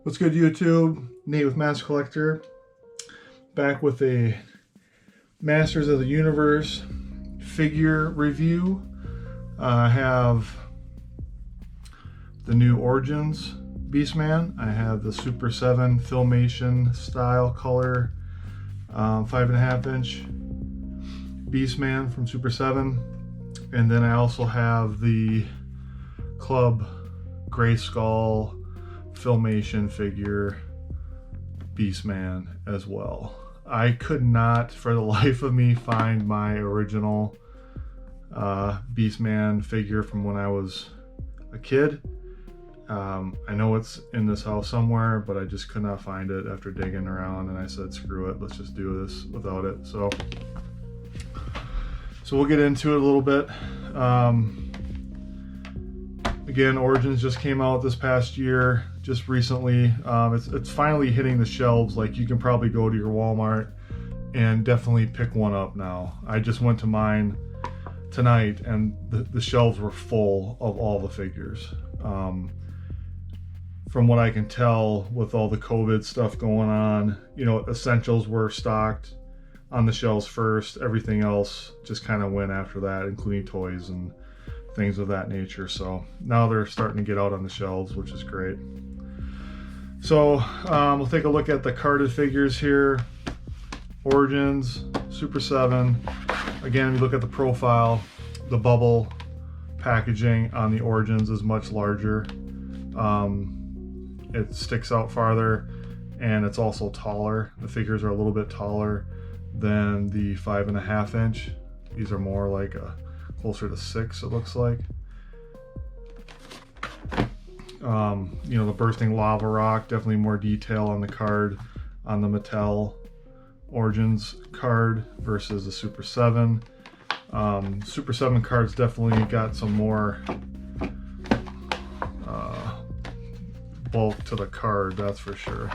What's good, YouTube? Nate with Master Collector, back with a Masters of the Universe figure review. I have the new Origins Beastman. I have the Super 7 Filmation style color 5.5 inch Beastman from Super 7, and then I also have the Club Grayskull Filmation figure Beastman as well. I could not for the life of me find my original Beastman figure from when I was a kid. I know it's in this house somewhere, but I just could not find it after digging around, and I said screw it, let's just do this without it. So we'll get into it a little bit. Again, Origins just came out this past year, just recently. It's finally hitting the shelves. Like, you can probably go to your Walmart and definitely pick one up now. I just went to mine tonight, and the shelves were full of all the figures. From what I can tell, with all the COVID stuff going on, you know, essentials were stocked on the shelves first. Everything else just kind of went after that, including toys and things of that nature. So now they're starting to get out on the shelves, which is great. So we'll take a look at the carded figures here. Origins, Super 7. Again, if you look at the profile, the bubble packaging on the Origins is much larger. It sticks out farther, and it's also taller. The figures are a little bit taller than the 5.5 inch. These are more like closer to 6, it looks like. You know, the bursting lava rock, definitely more detail on the card on the Mattel Origins card versus the Super 7. Super 7 cards definitely got some more bulk to the card, that's for sure.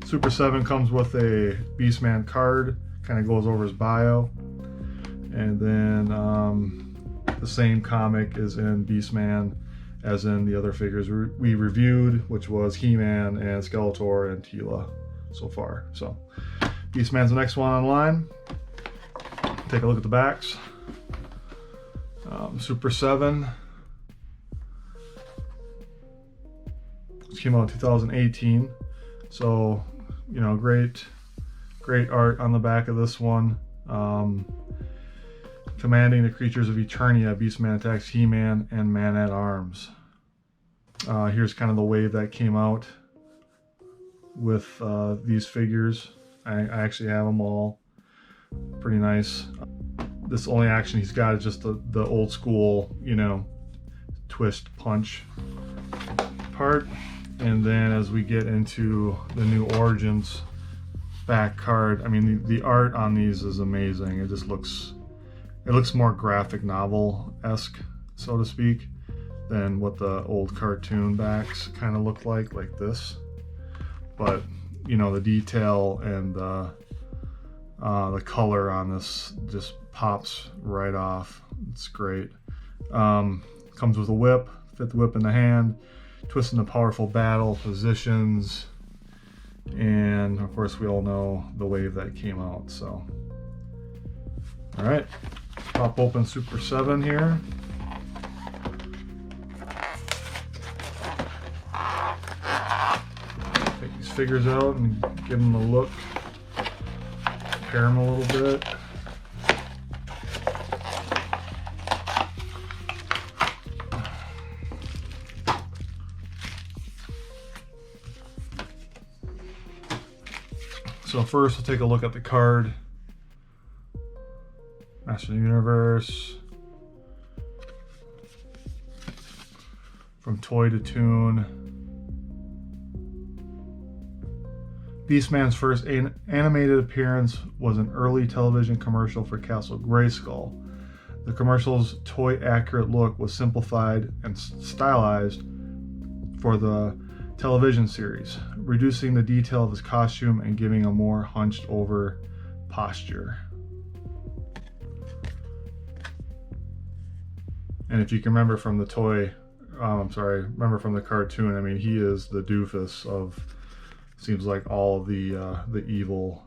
Super 7 comes with a Beastman card, kind of goes over his bio, and then the same comic is in Beastman as in the other figures we reviewed, which was He-Man and Skeletor and Teela so far. So Beastman's the next one online. Take a look at the backs. Super 7. This came out in 2018. So, you know, great art on the back of this one. Commanding the creatures of Eternia, Beastman attacks He-Man and Man-at-Arms. Here's kind of the wave that came out with these figures. I actually have them all. Pretty nice. This only action he's got is just the old school, you know, twist punch part. And then as we get into the new Origins back card, I mean, the art on these is amazing. It just looks more graphic novel-esque, so to speak, than what the old cartoon backs kind of look like this. But, you know, the detail and the color on this just pops right off. It's great. Comes with a whip, fit the whip in the hand, twisting the powerful battle positions, and of course we all know the wave that came out. So, all right, pop open Super 7 here. Take these figures out and give them a look, compare them a little bit. So first we'll take a look at the card. Master of the Universe. From toy to tune. Beastman's first animated appearance was an early television commercial for Castle Grayskull. The commercial's toy-accurate look was simplified and stylized for the television series, reducing the detail of his costume and giving a more hunched over posture. And if you can remember from the toy I'm sorry, remember from the cartoon, I mean, he is the doofus of, seems like all of the evil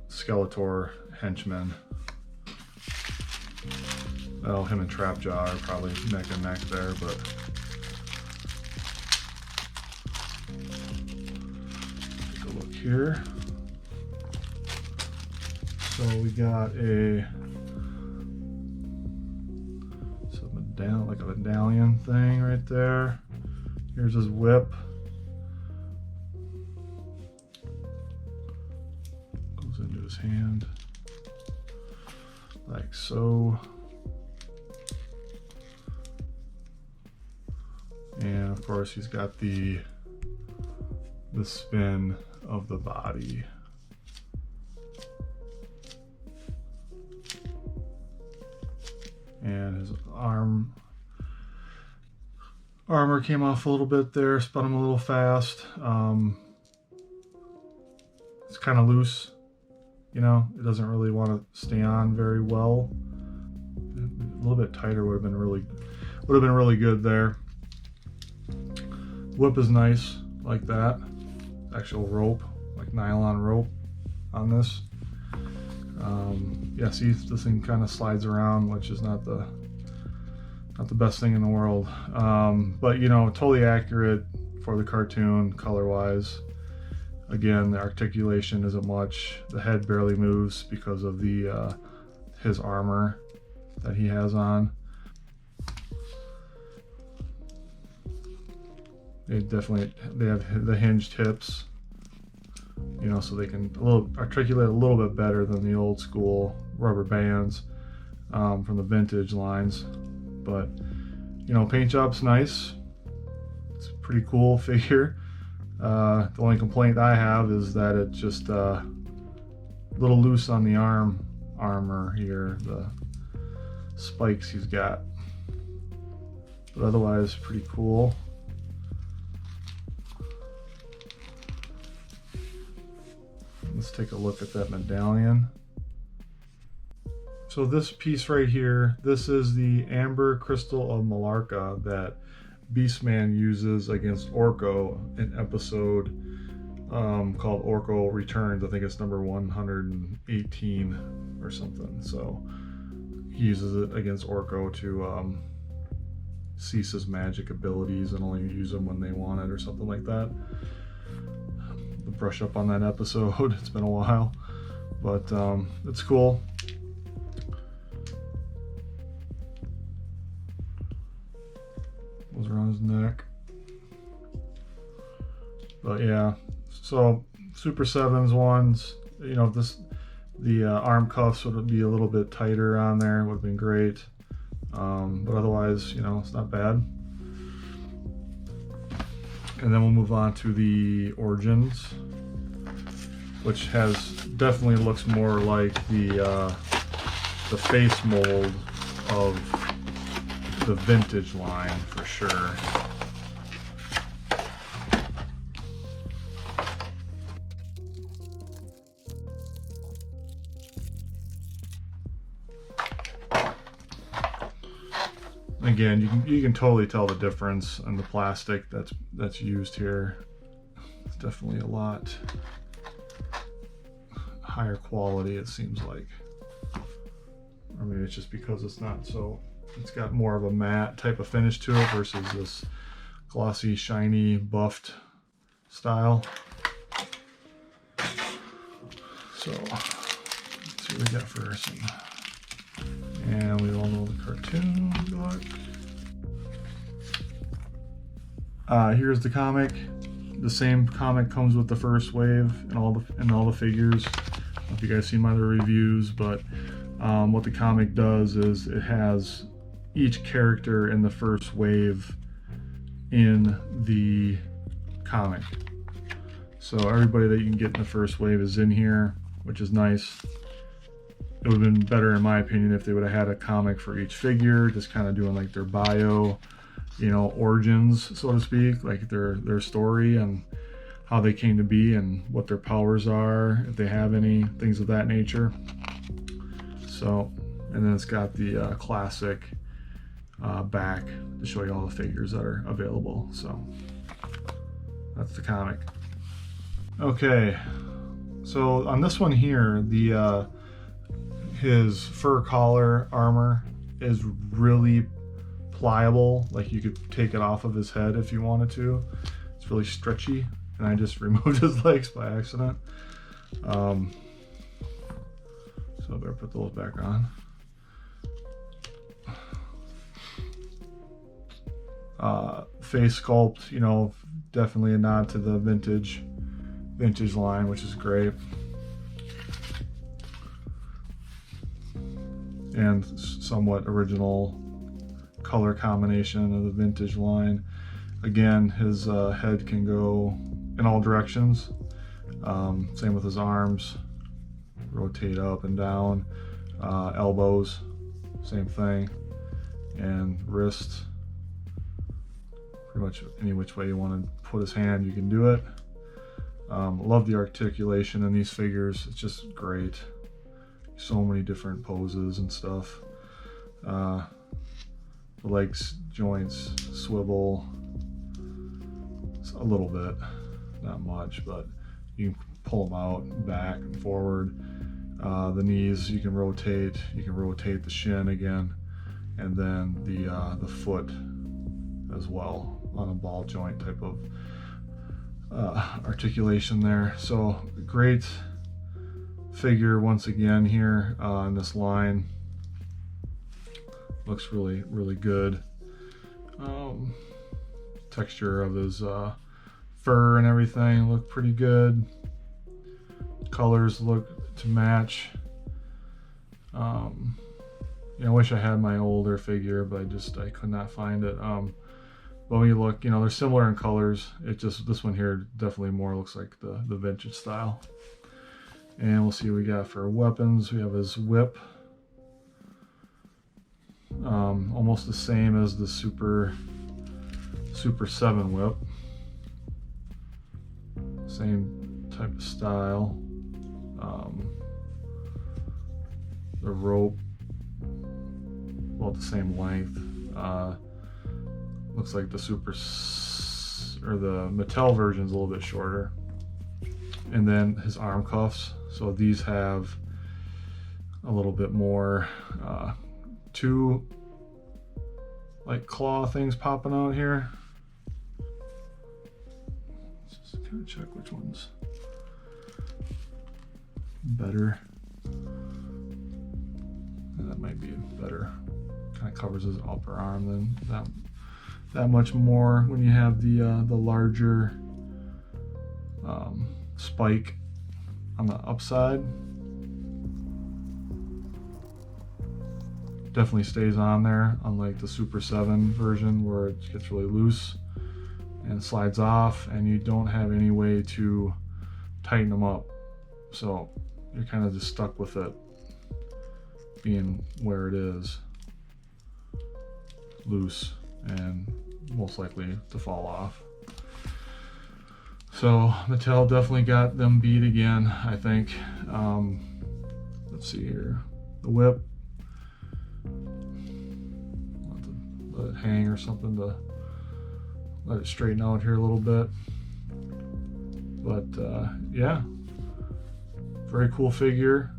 Skeletor henchmen. Oh, him and Trapjaw are probably neck and neck there, but take a look here. So we got like a medallion thing right there. Here's his whip. Goes into his hand like so. And of course he's got the spin of the body. And his armor came off a little bit there, spun him a little fast. It's kind of loose, you know, it doesn't really want to stay on very well. A little bit tighter would have been really good there. Whip is nice, like that. Actual rope, like nylon rope on this. Yeah, see, this thing kind of slides around, which is not the best thing in the world. But you know, totally accurate for the cartoon, color-wise. Again, the articulation isn't much. The head barely moves because of the his armor that he has on. They have the hinged hips, you know, so they can articulate a little bit better than the old school rubber bands from the vintage lines. But you know, paint job's nice. It's a pretty cool figure. The only complaint I have is that it's just a little loose on the armor here, the spikes he's got. But otherwise, pretty cool. Let's take a look at that medallion. So this piece right here, this is the Amber Crystal of Malarca that Beastman uses against Orko in episode called Orko Returns. I think it's number 118 or something. So he uses it against Orko to cease his magic abilities and only use them when they want it or something like that. Brush up on that episode. It's been a while, but it's cool. Goes around his neck. But yeah, so Super 7's ones, you know, the arm cuffs would be a little bit tighter on there, would have been great. But otherwise, you know, it's not bad. And then we'll move on to the Origins, which definitely looks more like the face mold of the vintage line for sure. Again, you can totally tell the difference in the plastic that's used here. It's definitely a lot higher quality, it seems like. Or maybe it's just because it's got more of a matte type of finish to it versus this glossy, shiny, buffed style. So let's see what we got first. And we all know the cartoon book. Here's the comic. The same comic comes with the first wave and all the figures. I don't know if you guys seen my other reviews, but what the comic does is it has each character in the first wave in the comic. So everybody that you can get in the first wave is in here, which is nice. It would have been better, in my opinion, if they would have had a comic for each figure, just kind of doing like their bio, you know, origins, so to speak, like their story and how they came to be and what their powers are, if they have any, things of that nature. So, and then it's got the classic back to show you all the figures that are available. So that's the comic. Okay, so on this one here, the his fur collar armor is really pliable. Like you could take it off of his head if you wanted to. It's really stretchy, and I just removed his legs by accident. So I better put those back on. Face sculpt, you know, definitely a nod to the vintage line, which is great. And somewhat original color combination of the vintage line. Again, his head can go in all directions. Same with his arms, rotate up and down. Elbows, same thing. And wrists, pretty much any which way you want to put his hand, you can do it. Love the articulation in these figures. It's just great. So many different poses and stuff. The legs, joints, swivel a little bit, not much, but you can pull them out, back and forward. The knees you can rotate the shin again, and then the foot as well on a ball joint type of articulation there. So great figure once again here in this line. Looks really, really good. Texture of his fur and everything look pretty good. Colors look to match. I wish I had my older figure, but I could not find it. But when you look, they're similar in colors. It just, this one here definitely more looks like the vintage style. And we'll see what we got for weapons. We have his whip. Almost the same as the Super 7 whip. Same type of style. The rope, about the same length. Looks like the the Mattel version is a little bit shorter. And then his arm cuffs. So these have a little bit more, two like claw things popping out here. Let's just kind of check which one's better. That might be better. Kind of covers his upper arm than that much more when you have the larger spike on the upside. Definitely stays on there, unlike the Super 7 version where it gets really loose and slides off, and you don't have any way to tighten them up. So you're kind of just stuck with it being where it is, loose and most likely to fall off. So Mattel definitely got them beat again, I think. Let's see here. The whip. Let it hang or something to let it straighten out here a little bit. But yeah, very cool figure.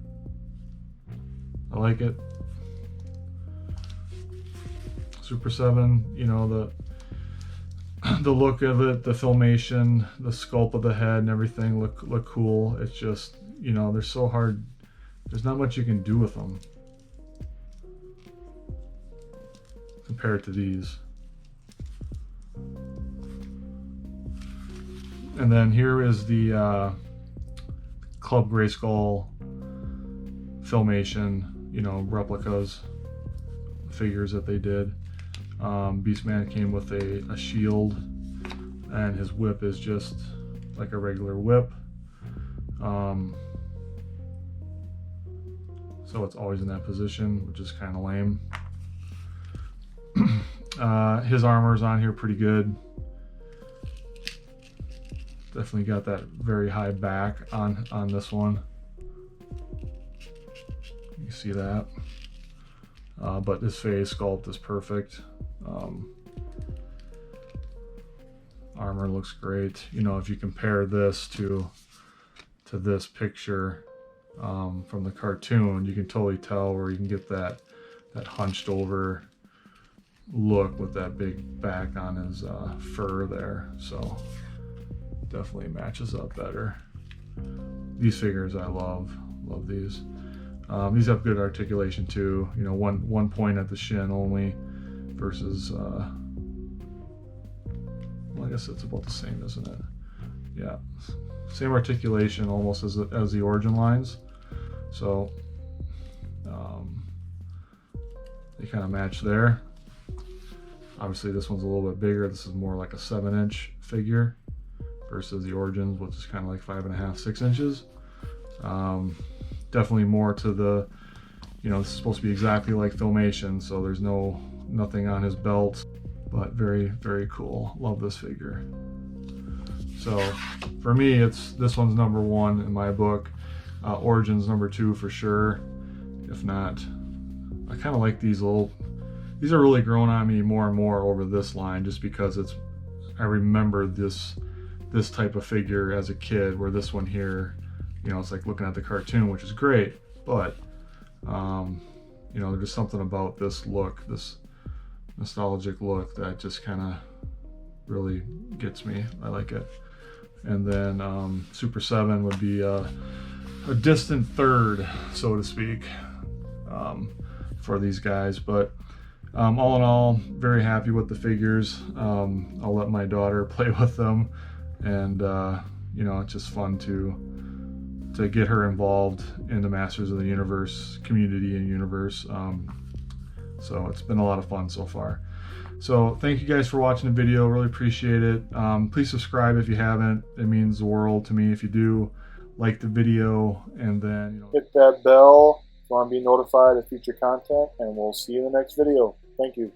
I like it. Super 7, the look of it, the filmation, the sculpt of the head and everything look cool. It's just, they're so hard. There's not much you can do with them compared to these. And then here is the Club Grayskull Filmation, replicas, figures that they did. Beastman came with a shield, and his whip is just like a regular whip. So it's always in that position, which is kind of lame. His armor is on here pretty good. Definitely got that very high back on this one. You see that. But his face sculpt is perfect. Armor looks great. You know, if you compare this to this picture from the cartoon, you can totally tell where you can get that hunched over look with that big back on his fur there. So definitely matches up better. These figures I love these. These have good articulation too. You know, one point at the shin only versus well, I guess it's about the same, isn't it? Yeah, same articulation almost as the origin lines. So they kind of match there. Obviously this one's a little bit bigger. This is more like a 7-inch figure versus the origins, which is kind of like 5.5, 6 inches. Definitely more to the, you know, this is supposed to be exactly like Filmation, so there's nothing on his belt, but very, very cool. Love this figure. So for me, this one's number 1 in my book. Origins number 2 for sure. If not, I kind of like these are really growing on me more and more over this line, just because I remember this type of figure as a kid, where this one here, you know, it's like looking at the cartoon, which is great, but you know, there's just something about this look, this nostalgic look, that just kind of really gets me. I like it. And then Super 7 would be a distant third, so to speak, for these guys. But all in all, very happy with the figures. I'll let my daughter play with them, and you know, it's just fun to get her involved in the Masters of the Universe community and universe. So it's been a lot of fun so far. So thank you guys for watching the video. Really appreciate it. Please subscribe if you haven't. It means the world to me if you do. Like the video, and then, you know, hit that bell if you want to be notified of future content, and we'll see you in the next video. Thank you.